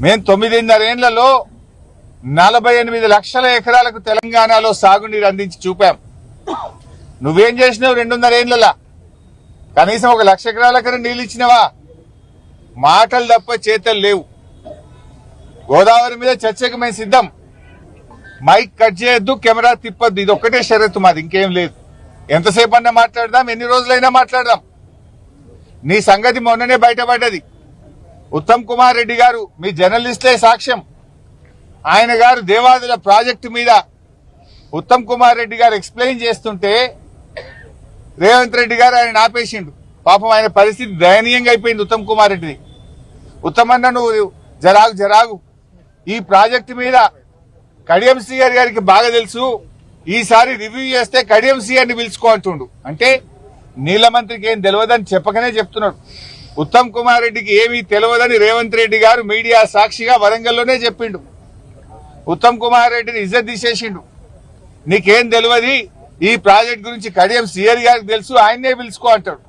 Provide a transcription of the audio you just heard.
మేము 9.5 ఏళ్లలో 48 లక్షల ఎకరాలకు తెలంగాణలో సాగునీరు అందించి చూపాం. నువ్వేం చేసినావు 2.5 ఏళ్లలో? కనీసం 1 లక్ష ఎకరాలకన్నా నీళ్ళు ఇచ్చినవా? మాటలు తప్ప చేతలు లేవు. గోదావరి మీద చర్చకు మేము సిద్ధం. మైక్ కట్ చేయొద్దు, కెమెరా తిప్పొద్దు, ఇది ఒక్కటే షరతు మాది, ఇంకేం లేదు. ఎంతసేపు అన్నా మాట్లాడదాం, ఎన్ని రోజులైనా మాట్లాడదాం. నీ సంగతి మొన్ననే బయటపడ్డది. ఉత్తమ్ కుమార్ రెడ్డి గారు, మీ జర్నలిస్టే సాక్ష్యం. ఆయన గారు దేవాదుల ప్రాజెక్టు మీద ఉత్తమ్ కుమార్ రెడ్డి గారు ఎక్స్ప్లెయిన్ చేస్తుంటే రేవంత్ రెడ్డి గారు ఆయన ఆపేసిండు. పాపం ఆయన పరిస్థితి దయనీయంగా అయిపోయింది ఉత్తమ్ కుమార్ రెడ్డిది. ఉత్తమ్ అన్న, నువ్వు జరాగు. ఈ ప్రాజెక్టు మీద కడియం శ్రీహరి గారికి బాగా తెలుసు, ఈసారి రివ్యూ చేస్తే కడియం శ్రీహరిని పిలుచుకో అంటుండు. అంటే నీళ్ల మంత్రికి ఏం తెలియదని చెప్పకనే చెప్తున్నాడు. ఉత్తమ్ కుమార్ రెడ్డికి ఏమీ తెలియదని రేవంత్ రెడ్డి గారు మీడియా సాక్షిగా వరంగల్లోనే చెప్పిండు. ఉత్తమ్ కుమార్ రెడ్డిని ఇజ్జత్ తీసేసిండు. నీకేం తెలియదు, ఈ ప్రాజెక్ట్ గురించి కడియం శ్రీహరి గారికి తెలుసు, ఆయన్నే పిలుచుకో అంటాడు.